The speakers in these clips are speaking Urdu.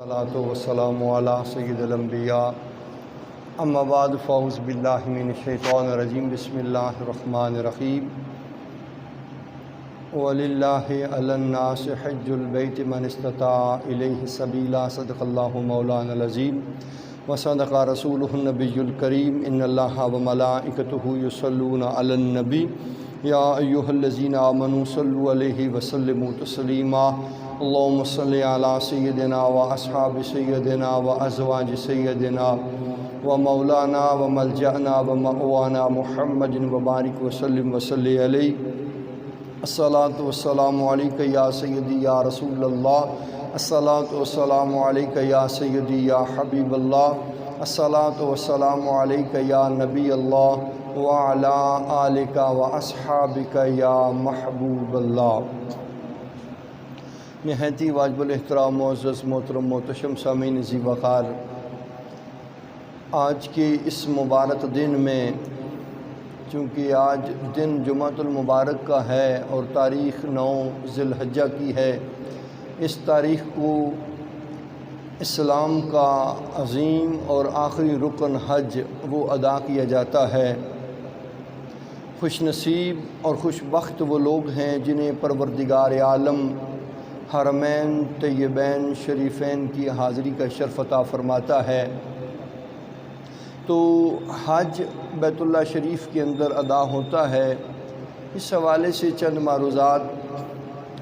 الصلاۃ والسلام علی سید الانبیاء اما بعد فاعوذ باللہ من الشیطان الرجیم بسم اللہ الرحمن الرحیم وَلِلَّهِ عَلَى النَّاسِ حِجُّ الْبَيْتِ مَنِ اسْتَطَاعَ إِلَيْهِ سَبِيلًا صدق اللہ مولانا العظیم وصدق رسولہ النبی الکریم ان اللہ وملائکتہ یصلون علی النبی یا ایہا الذین آمنوا صلوا علیہ وسلموا تسلیما اللہم صلی علی سیدنا و اصحاب سیدنا و ازواج سیدنا و مولانا و ملجأنا و مأوانا محمد و بارک وسلم وصلی علیہ الصلاۃ والسلام علیکہ یا سیدی یا رسول اللہ الصلاۃ والسلام علیکہ یا سیدی یا حبیب اللہ الصلاۃ والسلام علیکہ یا نبی اللہ وعلی آلکہ و اصحابکہ یا محبوب اللہ۔ نہایت واجب الاحترام معزز محترم محتشم سامعین ذی وقار، آج کے اس مبارک دن میں چونکہ آج دن جمعۃ المبارک کا ہے اور تاریخ 9 ذی الحجہ کی ہے، اس تاریخ کو اسلام کا عظیم اور آخری رکن حج وہ ادا کیا جاتا ہے۔ خوش نصیب اور خوش بخت وہ لوگ ہیں جنہیں پروردگار عالم حرمین طیبین شریفین کی حاضری کا شرف عطا فرماتا ہے۔ تو حج بیت اللہ شریف کے اندر ادا ہوتا ہے، اس حوالے سے چند معروضات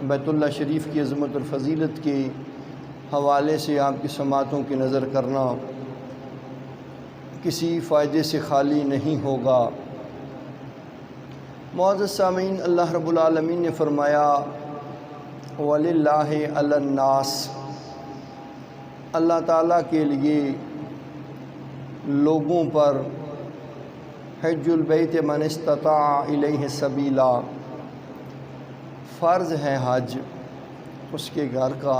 بیت اللہ شریف کی عظمت اور فضیلت کے حوالے سے آپ کی سماعتوں کی نظر کرنا کسی فائدے سے خالی نہیں ہوگا۔ معزز سامعین، اللہ رب العالمین نے فرمایا وَلِلَّهِ عَلَى النَّاسِ، اللہ تعالیٰ کے لیے لوگوں پر حج البیت من استطاع الیہ سبیلا، فرض ہے حج اس کے گھر کا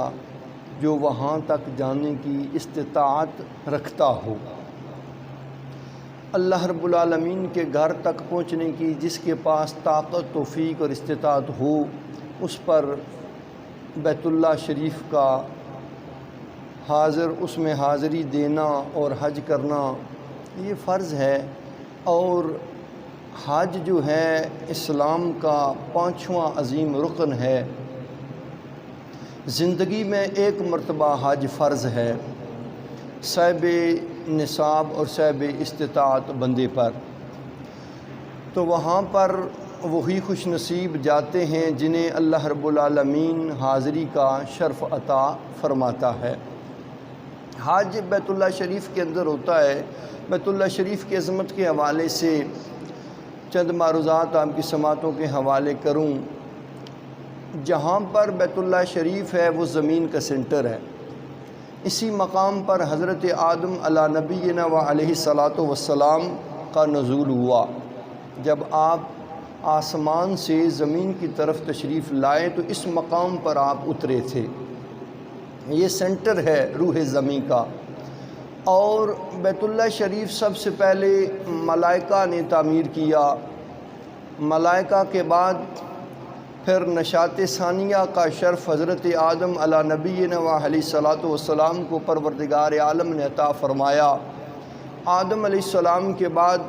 جو وہاں تک جانے کی استطاعت رکھتا ہو۔ اللہ رب العالمین کے گھر تک پہنچنے کی جس کے پاس طاقت توفیق اور استطاعت ہو، اس پر بیت اللہ شریف کا اس میں حاضری دینا اور حج کرنا یہ فرض ہے۔ اور حج جو ہے اسلام کا 5واں عظیم رکن ہے۔ زندگی میں ایک مرتبہ حج فرض ہے صاحب نصاب اور صاحب استطاعت بندے پر، تو وہاں پر وہی خوش نصیب جاتے ہیں جنہیں اللہ رب العالمین حاضری کا شرف عطا فرماتا ہے۔ حج بیت اللہ شریف کے اندر ہوتا ہے۔ بیت اللہ شریف کی عظمت کے حوالے سے چند معروضات آپ کی سماعتوں کے حوالے کروں۔ جہاں پر بیت اللہ شریف ہے وہ زمین کا سینٹر ہے۔ اسی مقام پر حضرت آدم علی نبینا و علیہ الصلاۃ والسلام کا نزول ہوا۔ جب آپ آسمان سے زمین کی طرف تشریف لائے تو اس مقام پر آپ اترے تھے۔ یہ سینٹر ہے روح زمین کا۔ اور بیت اللہ شریف سب سے پہلے ملائکہ نے تعمیر کیا، ملائکہ کے بعد پھر نشاط ثانیہ کا شرف حضرت آدم علی نبینا و علیہ الصلاۃ والسلام کو پروردگار عالم نے عطا فرمایا۔ آدم علیہ السلام کے بعد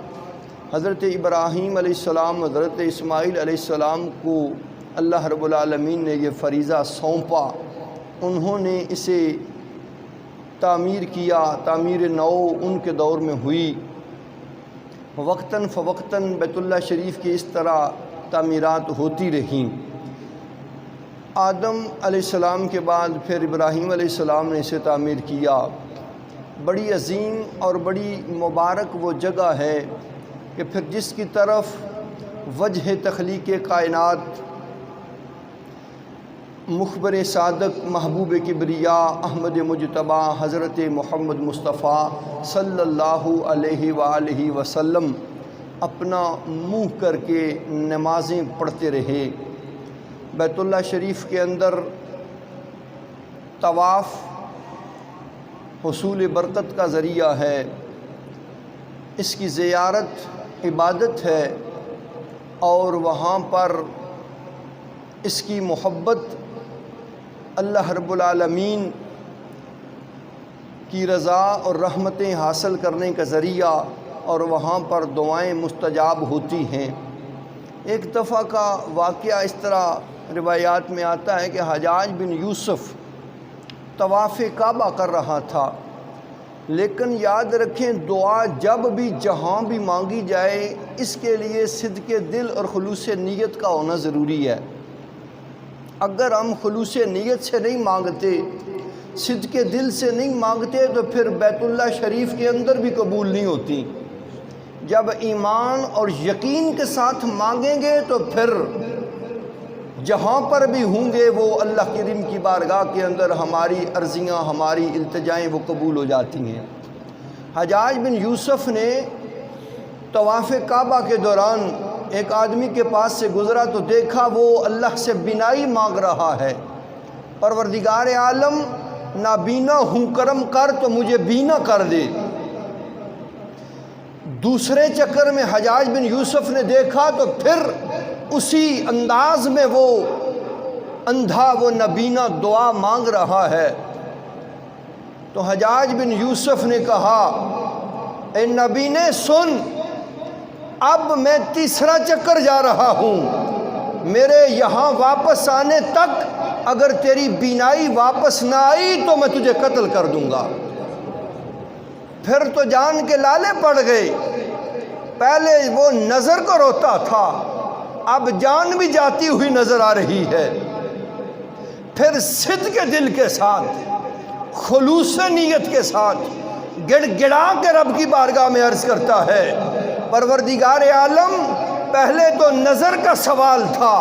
حضرت ابراہیم علیہ السلام، حضرت اسماعیل علیہ السلام کو اللہ رب العالمین نے یہ فریضہ سونپا، انہوں نے اسے تعمیر کیا۔ تعمیر نو ان کے دور میں ہوئی۔ وقتاً فوقتاً بیت اللہ شریف کی اس طرح تعمیرات ہوتی رہیں۔ آدم علیہ السلام کے بعد پھر ابراہیم علیہ السلام نے اسے تعمیر کیا۔ بڑی عظیم اور بڑی مبارک وہ جگہ ہے کہ پھر جس کی طرف وجہ تخلیق کائنات مخبر صادق محبوب کبریا احمد مجتبی حضرت محمد مصطفیٰ صلی اللہ علیہ وآلہ وسلم اپنا منہ کر کے نمازیں پڑھتے رہے۔ بیت اللہ شریف کے اندر طواف حصول برکت کا ذریعہ ہے، اس کی زیارت عبادت ہے، اور وہاں پر اس کی محبت اللہ رب العالمین کی رضا اور رحمتیں حاصل کرنے کا ذریعہ اور وہاں پر دعائیں مستجاب ہوتی ہیں۔ ایک دفعہ کا واقعہ اس طرح روایات میں آتا ہے کہ حجاج بن یوسف طواف کعبہ کر رہا تھا، لیکن یاد رکھیں دعا جب بھی جہاں بھی مانگی جائے اس کے لیے صدق دل اور خلوص نیت کا ہونا ضروری ہے۔ اگر ہم خلوص نیت سے نہیں مانگتے، صدق دل سے نہیں مانگتے تو پھر بیت اللہ شریف کے اندر بھی قبول نہیں ہوتی۔ جب ایمان اور یقین کے ساتھ مانگیں گے تو پھر جہاں پر بھی ہوں گے وہ اللہ کریم کی بارگاہ کے اندر ہماری عرضیاں، ہماری التجائیں وہ قبول ہو جاتی ہیں۔ حجاج بن یوسف نے طواف کعبہ کے دوران ایک آدمی کے پاس سے گزرا تو دیکھا وہ اللہ سے بینائی مانگ رہا ہے، پروردگار عالم نابینا ہوں کرم کر تو مجھے بینا کر دے۔ دوسرے چکر میں حجاج بن یوسف نے دیکھا تو پھر اسی انداز میں وہ اندھا وہ نابینا دعا مانگ رہا ہے۔ تو حجاج بن یوسف نے کہا اے نابینے سن، اب میں تیسرا چکر جا رہا ہوں، میرے یہاں واپس آنے تک اگر تیری بینائی واپس نہ آئی تو میں تجھے قتل کر دوں گا۔ پھر تو جان کے لالے پڑ گئے، پہلے وہ نظر کو روتا تھا، اب جان بھی جاتی ہوئی نظر آ رہی ہے۔ پھر صدق کے دل کے ساتھ، خلوص نیت کے ساتھ گڑ گڑا کے رب کی بارگاہ میں عرض کرتا ہے پروردگار عالم پہلے تو نظر کا سوال تھا،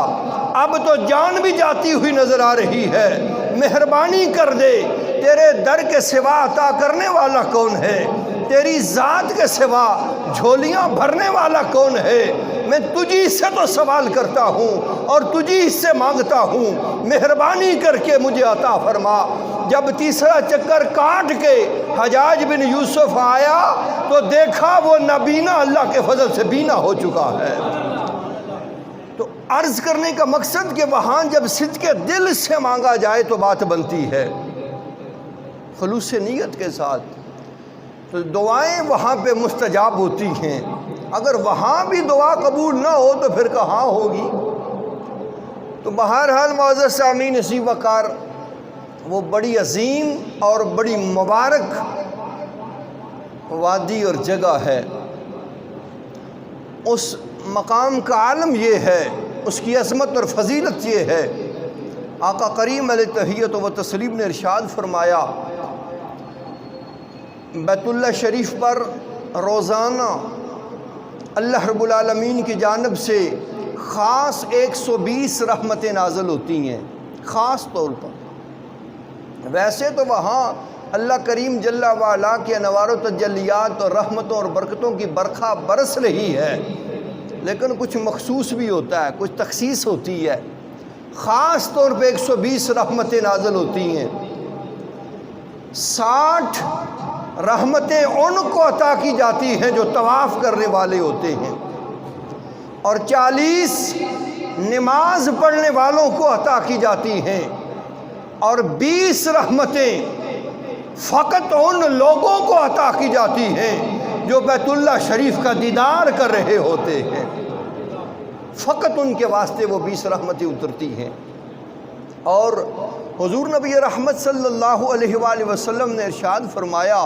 اب تو جان بھی جاتی ہوئی نظر آ رہی ہے، مہربانی کر دے، تیرے در کے سوا عطا کرنے والا کون ہے؟ تیری ذات کے سوا جھولیاں بھرنے والا کون ہے؟ میں تجھی سے تو سوال کرتا ہوں اور تجھی سے مانگتا ہوں، مہربانی کر کے مجھے عطا فرما۔ جب تیسرا چکر کاٹ کے حجاج بن یوسف آیا تو دیکھا وہ نابینا اللہ کے فضل سے بینا ہو چکا ہے۔ تو عرض کرنے کا مقصد کہ وہاں جب صدق دل سے مانگا جائے تو بات بنتی ہے خلوص نیت کے ساتھ، تو دعائیں وہاں پہ مستجاب ہوتی ہیں۔ اگر وہاں بھی دعا قبول نہ ہو تو پھر کہاں ہوگی؟ تو بہرحال معزز سامعین، اسی وقار وہ بڑی عظیم اور بڑی مبارک وادی اور جگہ ہے۔ اس مقام کا عالم یہ ہے، اس کی عظمت اور فضیلت یہ ہے، آقا کریم علیہ تحیت و تسلیم نے ارشاد فرمایا بیت اللہ شریف پر روزانہ اللہ رب العالمین کی جانب سے خاص 120 رحمتیں نازل ہوتی ہیں، خاص طور پر۔ ویسے تو وہاں اللہ کریم جل وعلا کے انوار و تجلیات اور رحمتوں اور برکتوں کی برکھا برس رہی ہے، لیکن کچھ مخصوص بھی ہوتا ہے، کچھ تخصیص ہوتی ہے۔ خاص طور پہ 120 رحمتیں نازل ہوتی ہیں۔ 60 رحمتیں ان کو عطا کی جاتی ہیں جو طواف کرنے والے ہوتے ہیں، اور 40 نماز پڑھنے والوں کو عطا کی جاتی ہیں، اور 20 رحمتیں فقط ان لوگوں کو عطا کی جاتی ہیں جو بیت اللہ شریف کا دیدار کر رہے ہوتے ہیں، فقط ان کے واسطے وہ 20 رحمتیں اترتی ہیں۔ اور حضور نبی رحمت صلی اللہ علیہ وآلہ وسلم نے ارشاد فرمایا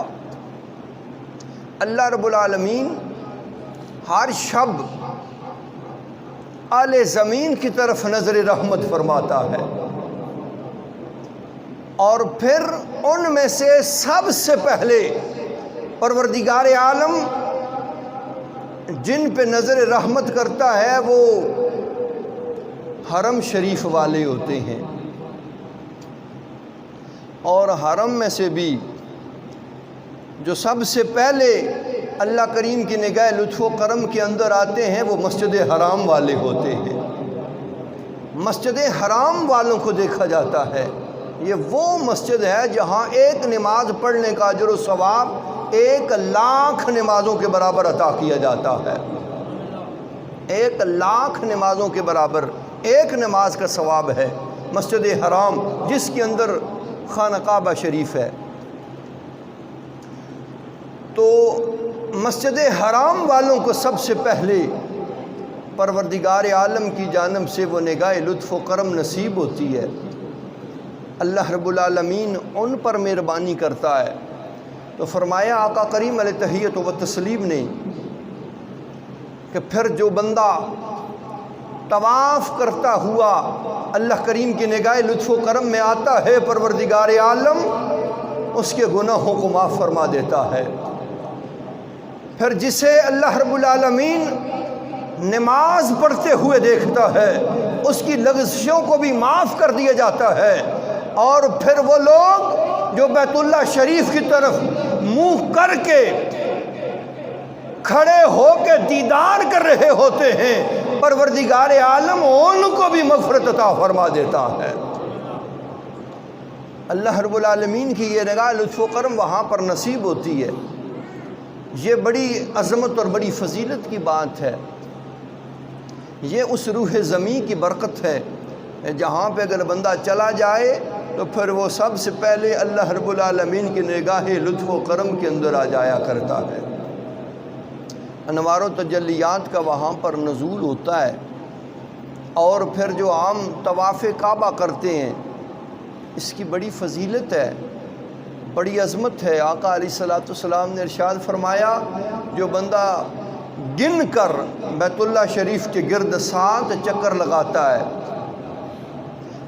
اللہ رب العالمین ہر شب اہل زمین کی طرف نظر رحمت فرماتا ہے، اور پھر ان میں سے سب سے پہلے پروردگار عالم جن پہ نظر رحمت کرتا ہے وہ حرم شریف والے ہوتے ہیں، اور حرم میں سے بھی جو سب سے پہلے اللہ کریم کی نگاہ لطف و کرم کے اندر آتے ہیں وہ مسجد حرام والے ہوتے ہیں۔ مسجد حرام والوں کو دیکھا جاتا ہے، یہ وہ مسجد ہے جہاں ایک نماز پڑھنے کا اجر و ثواب 1,00,000 نمازوں کے برابر عطا کیا جاتا ہے۔ 1,00,000 نمازوں کے برابر ایک نماز کا ثواب ہے مسجد حرام، جس کے اندر خانہ کعبہ شریف ہے۔ تو مسجد حرام والوں کو سب سے پہلے پروردگار عالم کی جانب سے وہ نگاہ لطف و کرم نصیب ہوتی ہے۔ اللہ رب العالمین ان پر مہربانی کرتا ہے۔ تو فرمایا آقا کریم علیہ تحیت و تسلیم نے کہ پھر جو بندہ طواف کرتا ہوا اللہ کریم کی نگاہ لطف و کرم میں آتا ہے، پروردگار عالم اس کے گناہوں کو معاف فرما دیتا ہے۔ پھر جسے اللہ رب العالمین نماز پڑھتے ہوئے دیکھتا ہے، اس کی لغزشوں کو بھی معاف کر دیا جاتا ہے۔ اور پھر وہ لوگ جو بیت اللہ شریف کی طرف منہ کر کے کھڑے ہو کے دیدار کر رہے ہوتے ہیں، پروردگار عالم ان کو بھی مغفرت عطا فرما دیتا ہے۔ اللہ رب العالمین کی یہ نگاہ لطف و کرم وہاں پر نصیب ہوتی ہے۔ یہ بڑی عظمت اور بڑی فضیلت کی بات ہے۔ یہ اس روح زمین کی برکت ہے جہاں پہ اگر بندہ چلا جائے تو پھر وہ سب سے پہلے اللہ رب العالمین کی نگاہ لطف و کرم کے اندر آ جایا کرتا ہے۔ انوار و تجلیات کا وہاں پر نزول ہوتا ہے۔ اور پھر جو عام طواف کعبہ کرتے ہیں، اس کی بڑی فضیلت ہے، بڑی عظمت ہے۔ آقا علیہ الصلوۃ والسلام نے ارشاد فرمایا، جو بندہ گن کر بیت اللہ شریف کے گرد 7 چکر لگاتا ہے،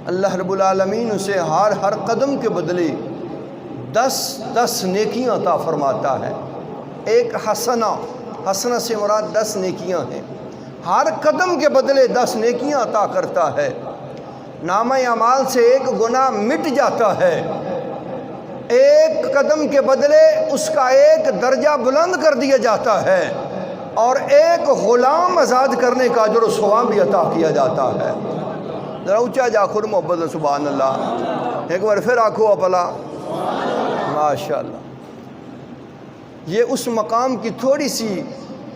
اللہ رب العالمین اسے ہر قدم کے بدلے 10 نیکیاں عطا فرماتا ہے۔ ایک حسنہ سے مراد 10 نیکیاں ہیں۔ ہر قدم کے بدلے 10 نیکیاں عطا کرتا ہے۔ نامہ اعمال سے ایک گناہ مٹ جاتا ہے۔ ایک قدم کے بدلے اس کا ایک درجہ بلند کر دیا جاتا ہے، اور ایک غلام آزاد کرنے کا اجر و ثواب بھی عطا کیا جا ہے۔ ذرا اونچا جا خود محبت سبحان اللہ، ایک بار پھر آنکھو اپلا ماشاءاللہ۔ یہ اس مقام کی تھوڑی سی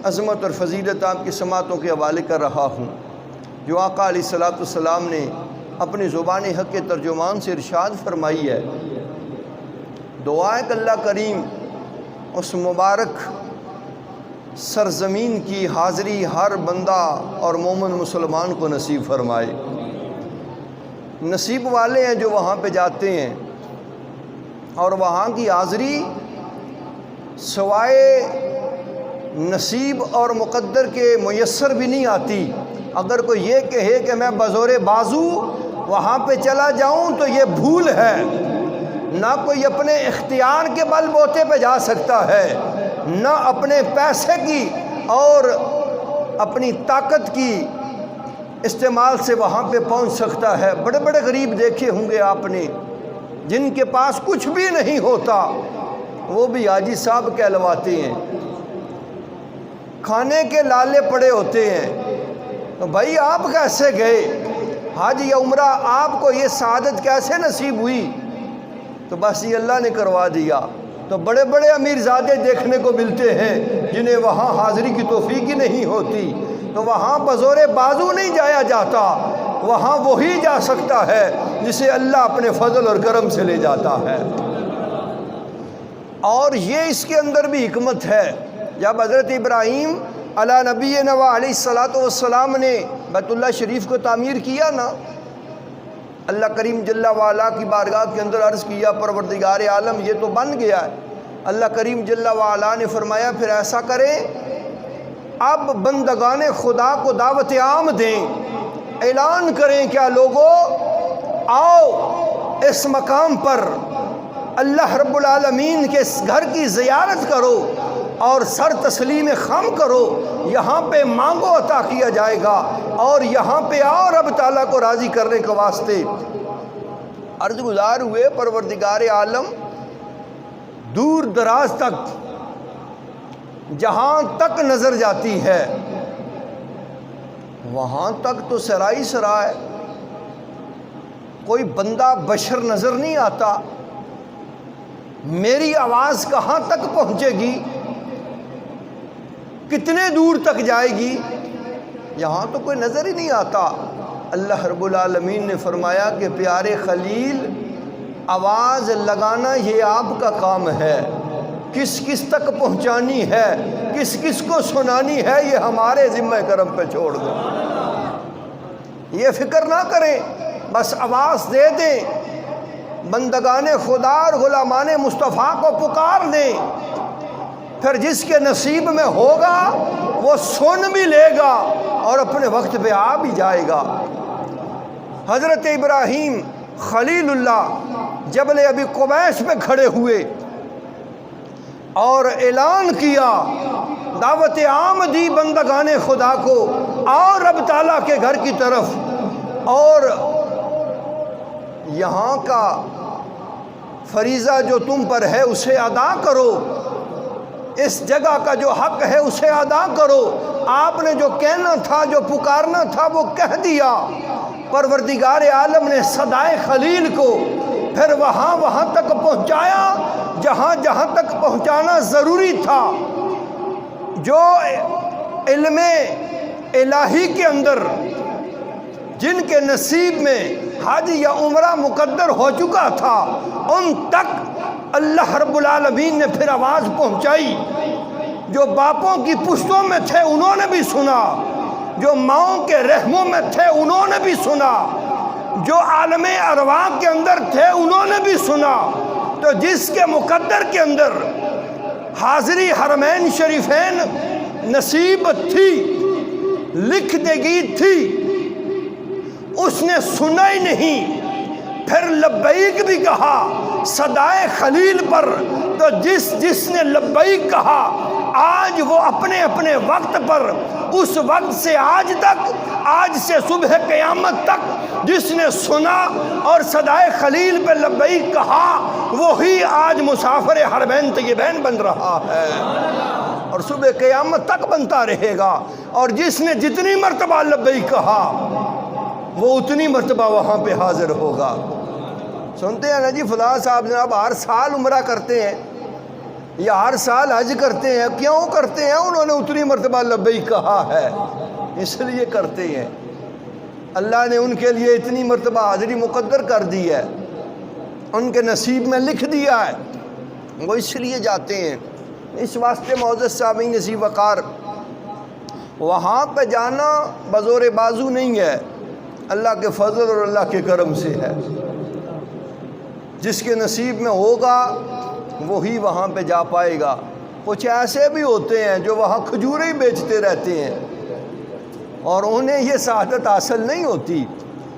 عظمت اور فضیلت آپ کی سماعتوں کے حوالے کر رہا ہوں، جو آقا علیہ الصلوۃ والسلام نے اپنی زبان حق کے ترجمان سے ارشاد فرمائی ہے۔ دعا ہے کہ اللہ کریم اس مبارک سرزمین کی حاضری ہر بندہ اور مومن مسلمان کو نصیب فرمائے۔ نصیب والے ہیں جو وہاں پہ جاتے ہیں، اور وہاں کی حاضری سوائے نصیب اور مقدر کے میسر بھی نہیں آتی۔ اگر کوئی یہ کہے کہ میں بزور بازو وہاں پہ چلا جاؤں تو یہ بھول ہے۔ نہ کوئی اپنے اختیار کے بل بوتے پہ جا سکتا ہے، نہ اپنے پیسے کی اور اپنی طاقت کی استعمال سے وہاں پہ پہنچ سکتا ہے۔ بڑے بڑے غریب دیکھے ہوں گے آپ نے، جن کے پاس کچھ بھی نہیں ہوتا، وہ بھی حاجی صاحب کہلواتے ہیں، کھانے کے لالے پڑے ہوتے ہیں۔ تو بھائی آپ کیسے گئے حج یا عمرہ، آپ کو یہ سعادت کیسے نصیب ہوئی؟ تو بس یہ اللہ نے کروا دیا۔ تو بڑے بڑے امیر زادے دیکھنے کو ملتے ہیں جنہیں وہاں حاضری کی توفیق ہی نہیں ہوتی۔ تو وہاں بزور بازو نہیں جایا جاتا، وہاں وہی جا سکتا ہے جسے اللہ اپنے فضل اور کرم سے لے جاتا ہے۔ اور یہ اس کے اندر بھی حکمت ہے، جب حضرت ابراہیم علی نبینا علیہ الصلوۃ والسلام نے بیت اللہ شریف کو تعمیر کیا نا، اللہ کریم جل وعلا کی بارگاہ کے اندر عرض کیا، پروردگار عالم یہ تو بن گیا ہے۔ اللہ کریم جل وعلا نے فرمایا پھر ایسا کریں، اب بندگان خدا کو دعوت عام دیں، اعلان کریں کیا لوگوں آؤ اس مقام پر اللہ رب العالمین کے گھر کی زیارت کرو اور سر تسلیم خم کرو، یہاں پہ مانگو عطا کیا جائے گا، اور یہاں پہ آؤ رب تعالیٰ کو راضی کرنے کے واسطے۔ عرض گزار ہوئے پروردگار عالم دور دراز تک جہاں تک نظر جاتی ہے وہاں تک تو سرائی سرائے، کوئی بندہ بشر نظر نہیں آتا۔ میری آواز کہاں تک پہنچے گی، کتنے دور تک جائے گی، یہاں تو کوئی نظر ہی نہیں آتا۔ اللہ رب العالمین نے فرمایا کہ پیارے خلیل، آواز لگانا یہ آپ کا کام ہے، کس کس تک پہنچانی ہے، کس کس کو سنانی ہے، یہ ہمارے ذمہ کرم پہ چھوڑ دو۔ یہ فکر نہ کریں، بس آواز دے دیں، بندگان خدا اور غلامان مصطفیٰ کو پکار دیں، پھر جس کے نصیب میں ہوگا وہ سن بھی لے گا اور اپنے وقت پہ آ بھی جائے گا۔ حضرت ابراہیم خلیل اللہ جبل ابی قبیس پہ کھڑے ہوئے اور اعلان کیا، دعوت عام دی بندگان خدا کو، اور رب تعالیٰ کے گھر کی طرف، اور یہاں کا فریضہ جو تم پر ہے اسے ادا کرو، اس جگہ کا جو حق ہے اسے ادا کرو۔ آپ نے جو کہنا تھا، جو پکارنا تھا وہ کہہ دیا۔ پروردگار عالم نے صدائے خلیل کو پھر وہاں تک پہنچایا جہاں تک پہنچانا ضروری تھا۔ جو علم الہی کے اندر جن کے نصیب میں حج یا عمرہ مقدر ہو چکا تھا، ان تک اللہ رب العالمین نے پھر آواز پہنچائی۔ جو باپوں کی پشتوں میں تھے انہوں نے بھی سنا، جو ماؤں کے رحموں میں تھے انہوں نے بھی سنا، جو عالم ارواح کے اندر تھے انہوں نے بھی سنا۔ تو جس کے مقدر کے اندر حاضری حرمین شریفین نصیب تھی، لکھ دگی تھی، اس نے سنا ہی نہیں، پھر لبیک بھی کہا صدائے خلیل پر۔ تو جس نے لبیک کہا، آج وہ اپنے اپنے وقت پر، اس وقت سے آج تک، آج سے صبح قیامت تک جس نے سنا اور صدائے خلیل پہ لبیک کہا، وہی آج مسافر حرمین طیبین بن رہا ہے اور صبح قیامت تک بنتا رہے گا۔ اور جس نے جتنی مرتبہ لبیک کہا وہ اتنی مرتبہ وہاں پہ حاضر ہوگا۔ سنتے ہیں نا جی فلاں صاحب جناب ہر سال عمرہ کرتے ہیں یا ہر سال حج کرتے ہیں، کیوں کرتے ہیں؟ انہوں نے اتنی مرتبہ لبیک کہا ہے، اس لیے کرتے ہیں۔ اللہ نے ان کے لیے اتنی مرتبہ حاضری مقدر کر دی ہے، ان کے نصیب میں لکھ دیا ہے، وہ اس لیے جاتے ہیں۔ اس واسطے معزز سامعین نصیب وقار، وہاں پہ جانا بزور بازو نہیں ہے، اللہ کے فضل اور اللہ کے کرم سے ہے۔ جس کے نصیب میں ہوگا وہی وہاں پہ جا پائے گا۔ کچھ ایسے بھی ہوتے ہیں جو وہاں کھجوریں ہی بیچتے رہتے ہیں اور انہیں یہ سعادت حاصل نہیں ہوتی،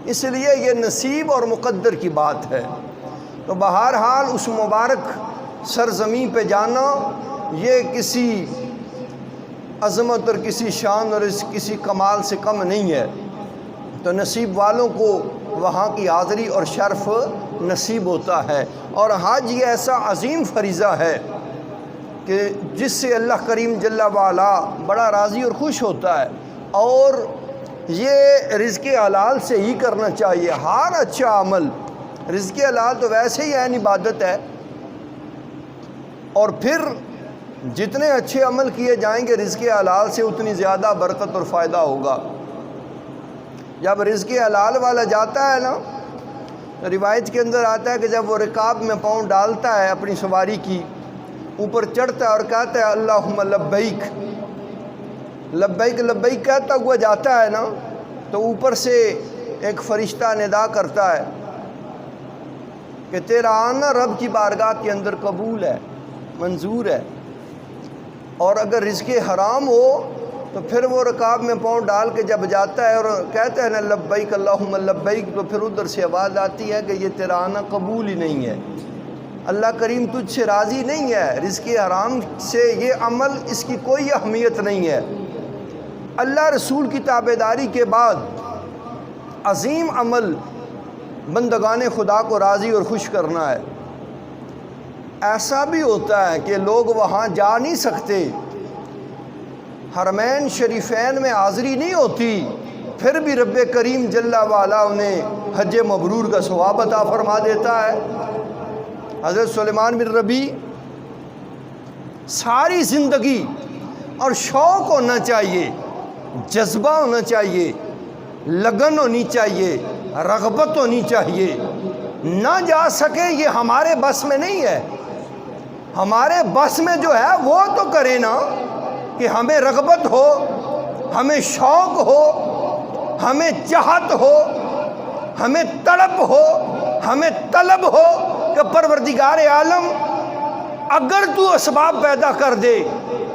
اس لیے یہ نصیب اور مقدر کی بات ہے۔ تو بہرحال اس مبارک سرزمین پہ جانا یہ کسی عظمت اور کسی شان اور کسی کمال سے کم نہیں ہے۔ تو نصیب والوں کو وہاں کی حاضری اور شرف نصیب ہوتا ہے۔ اور حج یہ ایسا عظیم فریضہ ہے کہ جس سے اللہ کریم جل وعلا بڑا راضی اور خوش ہوتا ہے، اور یہ رزق حلال سے ہی کرنا چاہیے۔ ہر اچھا عمل، رزق حلال تو ویسے ہی عین عبادت ہے، اور پھر جتنے اچھے عمل کیے جائیں گے رزق حلال سے اتنی زیادہ برکت اور فائدہ ہوگا۔ جب رزق حلال والا جاتا ہے نا، روایت کے اندر آتا ہے کہ جب وہ رکاب میں پاؤں ڈالتا ہے اپنی سواری کی، اوپر چڑھتا ہے اور کہتا ہے اللہم لبیک لبیک لبیک کہتا ہوا جاتا ہے نا، تو اوپر سے ایک فرشتہ ندا کرتا ہے کہ تیرا آنا رب کی بارگاہ کے اندر قبول ہے، منظور ہے۔ اور اگر رزق حرام ہو تو پھر وہ رکاب میں پاؤں ڈال کے جب جاتا ہے اور کہتا ہے نا لبیک اللہم لبیک، تو پھر ادھر سے آواز آتی ہے کہ یہ تیرا آنا قبول ہی نہیں ہے، اللہ کریم تجھ سے راضی نہیں ہے، رزق حرام سے یہ عمل اس کی کوئی اہمیت نہیں ہے۔ اللہ رسول کی تابعداری کے بعد عظیم عمل بندگان خدا کو راضی اور خوش کرنا ہے۔ ایسا بھی ہوتا ہے کہ لوگ وہاں جا نہیں سکتے، حرمین شریفین میں حاضری نہیں ہوتی، پھر بھی رب کریم جل وعلا انہیں حج مبرور کا ثواب عطا فرما دیتا ہے۔ حضرت سلیمان بن ربیع ساری زندگی اور شوق ہونا چاہیے، جذبہ ہونا چاہیے، لگن ہونی چاہیے، رغبت ہونی چاہیے، نہ جا سکے یہ ہمارے بس میں نہیں ہے۔ ہمارے بس میں جو ہے وہ تو کرے نا، کہ ہمیں رغبت ہو، ہمیں شوق ہو، ہمیں چاہت ہو، ہمیں تڑپ ہو، ہمیں طلب ہو کہ پروردگار عالم اگر تو اسباب پیدا کر دے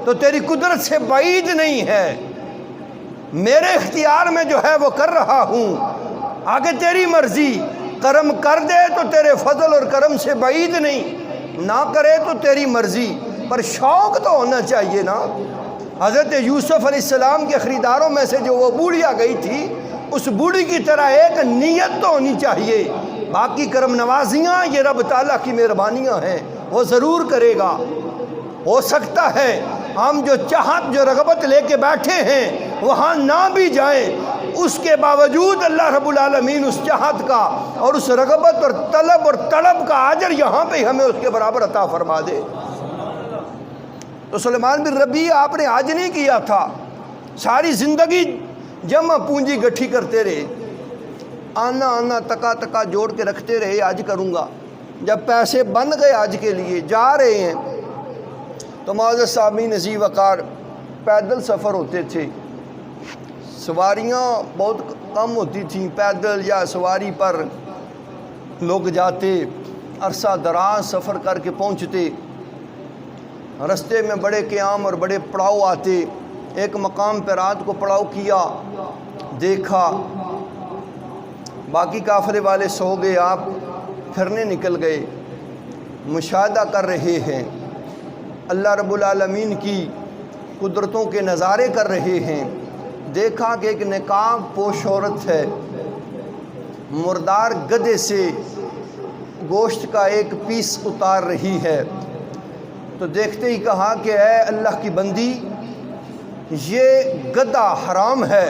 تو تیری قدرت سے بعید نہیں ہے، میرے اختیار میں جو ہے وہ کر رہا ہوں، آگے تیری مرضی، کرم کر دے تو تیرے فضل اور کرم سے بعید نہیں، نہ کرے تو تیری مرضی، پر شوق تو ہونا چاہیے نا۔ حضرت یوسف علیہ السلام کے خریداروں میں سے جو وہ بوڑھیا گئی تھی، اس بوڑھی کی طرح ایک نیت تو ہونی چاہیے، باقی کرم نوازیاں یہ رب تعالیٰ کی مہربانیاں ہیں، وہ ضرور کرے گا۔ ہو سکتا ہے ہم جو چاہت جو رغبت لے کے بیٹھے ہیں وہاں نہ بھی جائیں، اس کے باوجود اللہ رب العالمین اس چاہت کا اور اس رغبت اور طلب اور تڑپ کا اجر یہاں پہ ہمیں اس کے برابر عطا فرما دے۔ تو سلیمان بن ربیع آپ نے آج نہیں کیا تھا، ساری زندگی جمع پونجی گٹھی کرتے رہے، آنا آنا تکا تکا جوڑ کے رکھتے رہے، آج کروں گا۔ جب پیسے بن گئے آج کے لیے جا رہے ہیں تو معزز سامعین عزیز وقار پیدل سفر ہوتے تھے، سواریاں بہت کم ہوتی تھیں، پیدل یا سواری پر لوگ جاتے، عرصہ دراز سفر کر کے پہنچتے، رستے میں بڑے قیام اور بڑے پڑاؤ آتے، ایک مقام پہ رات کو پڑاؤ کیا، دیکھا، باقی قافلے والے سو گئے، آپ پھرنے نکل گئے، مشاہدہ کر رہے ہیں، اللہ رب العالمین کی قدرتوں کے نظارے کر رہے ہیں۔ دیکھا کہ ایک نقاب پوش عورت ہے، مردار گدھے سے گوشت کا ایک پیس اتار رہی ہے، تو دیکھتے ہی کہا کہ اے اللہ کی بندی، یہ گدھا حرام ہے،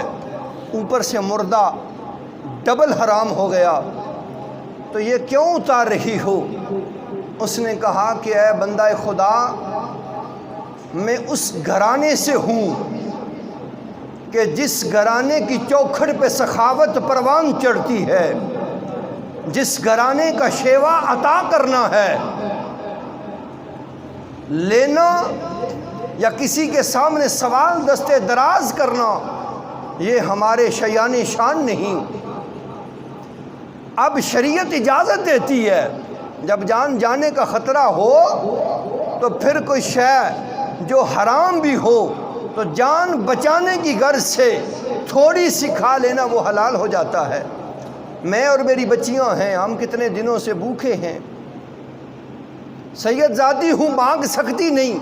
اوپر سے مردہ ڈبل حرام ہو گیا، تو یہ کیوں اتار رہی ہو؟ اس نے کہا کہ اے بندہ خدا، میں اس گھرانے سے ہوں کہ جس گھرانے کی چوکھٹ پہ سخاوت پروان چڑھتی ہے، جس گھرانے کا شیوا عطا کرنا ہے، لینا یا کسی کے سامنے سوال دستے دراز کرنا یہ ہمارے شیان شان نہیں۔ اب شریعت اجازت دیتی ہے جب جان جانے کا خطرہ ہو تو پھر کوئی شے جو حرام بھی ہو تو جان بچانے کی غرض سے تھوڑی سی کھا لینا وہ حلال ہو جاتا ہے۔ میں اور میری بچیاں ہیں، ہم کتنے دنوں سے بھوکے ہیں، سید ذاتی ہوں، مانگ سکتی نہیں،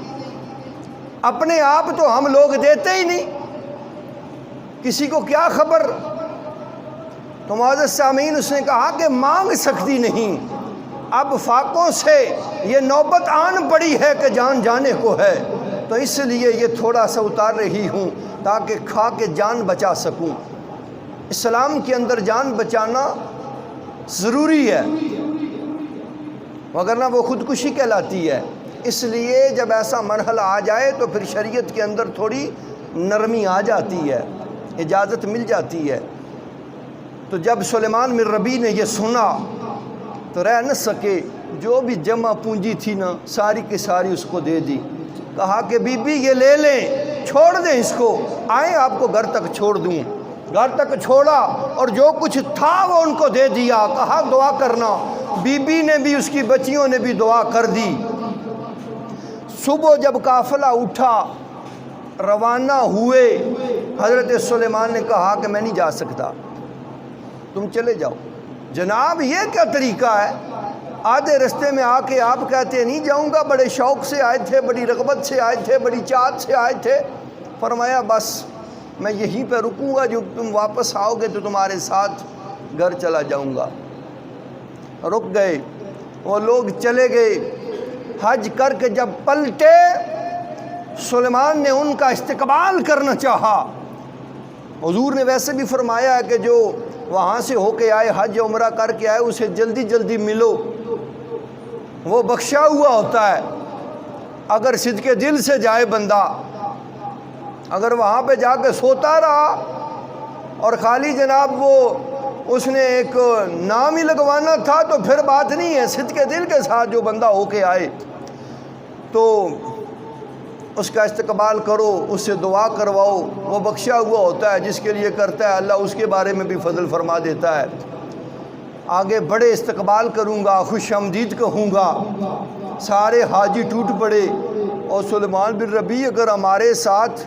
اپنے آپ تو ہم لوگ دیتے ہی نہیں، کسی کو کیا خبر۔ تو معزز سامعین اس نے کہا کہ مانگ سکتی نہیں، اب فاقوں سے یہ نوبت آن پڑی ہے کہ جان جانے کو ہے، تو اس لیے یہ تھوڑا سا اتار رہی ہوں تاکہ کھا کے جان بچا سکوں۔ اسلام کے اندر جان بچانا ضروری ہے، وگرنہ وہ خودکشی کہلاتی ہے۔ اس لیے جب ایسا مرحلہ آ جائے تو پھر شریعت کے اندر تھوڑی نرمی آ جاتی ہے، اجازت مل جاتی ہے۔ تو جب سلیمان بن ربیع نے یہ سنا تو رہ نہ سکے، جو بھی جمع پونجی تھی نا ساری کی ساری اس کو دے دی، کہا کہ بی بی یہ لے لیں، چھوڑ دیں اس کو، آئیں آپ کو گھر تک چھوڑ دوں۔ گھر تک چھوڑا اور جو کچھ تھا وہ ان کو دے دیا، کہا دعا کرنا۔ بی بی نے بھی اس کی بچیوں نے بھی دعا کر دی۔ صبح جب قافلہ اٹھا روانہ ہوئے، حضرت سلیمان نے کہا کہ میں نہیں جا سکتا، تم چلے جاؤ۔ جناب یہ کیا طریقہ ہے؟ آدھے رستے میں آ کے آپ کہتے نہیں جاؤں گا، بڑے شوق سے آئے تھے، بڑی رغبت سے آئے تھے، بڑی چاہت سے آئے تھے۔ فرمایا بس میں یہیں پہ رکوں گا، جو تم واپس آؤ گے تو تمہارے ساتھ گھر چلا جاؤں گا۔ رک گئے، وہ لوگ چلے گئے۔ حج کر کے جب پلٹے، سلیمان نے ان کا استقبال کرنا چاہا۔ حضور نے ویسے بھی فرمایا ہے کہ جو وہاں سے ہو کے آئے، حج عمرہ کر کے آئے، اسے جلدی جلدی ملو، وہ بخشا ہوا ہوتا ہے۔ اگر صدق دل سے جائے بندہ، اگر وہاں پہ جا کے سوتا رہا اور خالی جناب وہ اس نے ایک نام ہی لگوانا تھا تو پھر بات نہیں ہے۔ صدق دل کے ساتھ جو بندہ ہو کے آئے تو اس کا استقبال کرو، اس سے دعا کرواؤ، وہ بخشا ہوا ہوتا ہے، جس کے لیے کرتا ہے اللہ اس کے بارے میں بھی فضل فرما دیتا ہے۔ آگے بڑے استقبال کروں گا، خوش آمدید کہوں گا، سارے حاجی ٹوٹ پڑے۔ اور سلیمان بن ربیع اگر ہمارے ساتھ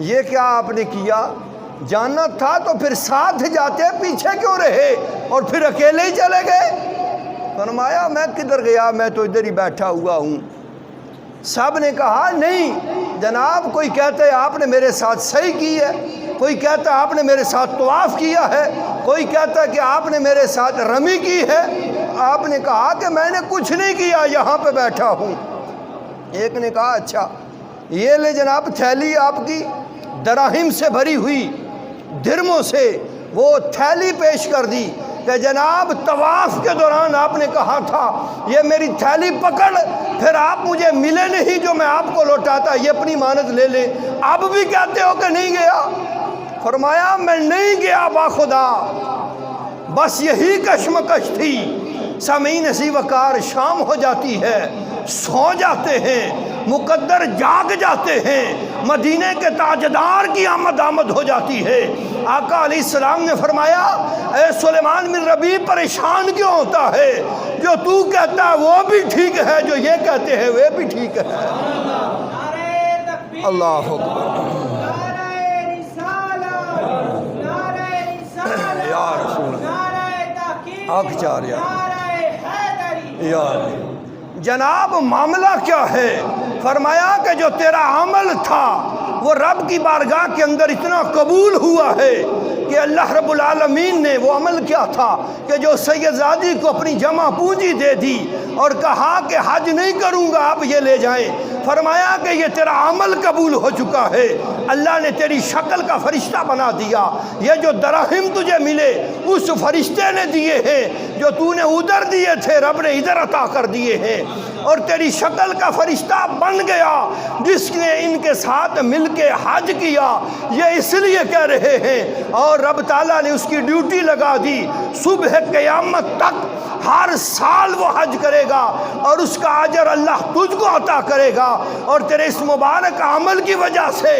یہ کیا آپ نے کیا، جاننا تھا تو پھر ساتھ جاتے، پیچھے کیوں رہے اور پھر اکیلے ہی چلے گئے؟ فرمایا میں کدھر گیا، میں تو ادھر ہی بیٹھا ہوا ہوں۔ سب نے کہا نہیں جناب، کوئی کہتا ہے آپ نے میرے ساتھ صحیح کی ہے، کوئی کہتا ہے آپ نے میرے ساتھ طواف کیا ہے، کوئی کہتا ہے کہ آپ نے میرے ساتھ رمی کی ہے۔ آپ نے کہا کہ میں نے کچھ نہیں کیا، یہاں پہ بیٹھا ہوں۔ ایک نے کہا اچھا یہ لے جناب تھیلی آپ کی دراہم سے بھری ہوئی، درموں سے، وہ تھیلی پیش کر دی کہ جناب طواف کے دوران آپ نے کہا تھا یہ میری تھیلی پکڑ، پھر آپ مجھے ملے نہیں جو میں آپ کو لوٹاتا، یہ اپنی مانت لے لے۔ اب بھی کہتے ہو کہ نہیں گیا؟ فرمایا میں نہیں گیا باخدا، بس یہی کشمکش تھی۔ سامعین اسی وقار شام ہو جاتی ہے، سو جاتے ہیں، مقدر جاگ جاتے ہیں، مدینے کے تاجدار کی آمد ہو جاتی ہے۔ آقا علیہ السلام نے فرمایا اے سلیمان بن ربیع پریشان کیوں ہوتا ہے؟ جو تو کہتا ہے وہ بھی ٹھیک ہے، جو یہ کہتے ہیں وہ بھی ٹھیک ہے۔ اللہ اکبر، یا رسول اللہ، آنکھ چار یار جناب معاملہ کیا ہے؟ فرمایا کہ جو تیرا عمل تھا وہ رب کی بارگاہ کے اندر اتنا قبول ہوا ہے کہ اللہ رب العالمین نے، وہ عمل کیا تھا کہ جو سیدزادی کو اپنی جمع پونجی دے دی اور کہا کہ حج نہیں کروں گا آپ یہ لے جائیں۔ فرمایا کہ یہ تیرا عمل قبول ہو چکا ہے، اللہ نے تیری شکل کا فرشتہ بنا دیا، یہ جو دراہم تجھے ملے اس فرشتے نے دیے ہیں، جو تو نے ادھر دیے تھے رب نے ادھر عطا کر دیے ہیں، اور تیری شکل کا فرشتہ بن گیا جس نے ان کے ساتھ مل کے حج کیا۔ یہ اس لیے کہہ رہے ہیں، اور رب تعالیٰ نے اس کی ڈیوٹی لگا دی، صبح قیامت تک ہر سال وہ حج کرے گا اور اس کا اجر اللہ تجھ کو عطا کرے گا، اور تیرے اس مبارک عمل کی وجہ سے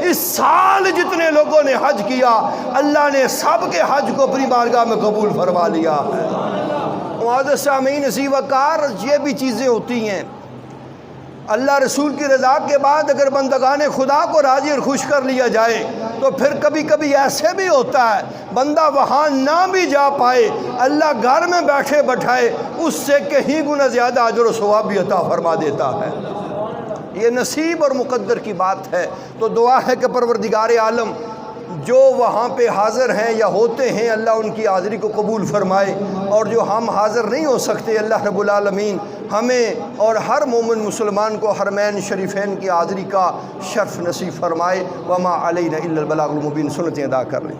اس سال جتنے لوگوں نے حج کیا اللہ نے سب کے حج کو اپنی بارگاہ میں قبول فرما لیا ہے۔ معزز سامعین اسی وقار یہ بھی چیزیں ہوتی ہیں، اللہ رسول کی رضا کے بعد اگر بندگان خدا کو راضی اور خوش کر لیا جائے تو پھر کبھی کبھی ایسے بھی ہوتا ہے بندہ وہاں نہ بھی جا پائے، اللہ گھر میں بیٹھے بٹھائے اس سے کہیں گنا زیادہ اجر و ثواب بھی عطا فرما دیتا ہے۔ یہ نصیب اور مقدر کی بات ہے۔ تو دعا ہے کہ پروردگار عالم جو وہاں پہ حاضر ہیں یا ہوتے ہیں اللہ ان کی حاضری کو قبول فرمائے، اور جو ہم حاضر نہیں ہو سکتے اللہ رب العالمین ہمیں اور ہر مومن مسلمان کو حرمین شریفین کی حاضری کا شرف نصیب فرمائے۔ وما علینا الا البلاغ المبین، سنتیں ادا کر لیں۔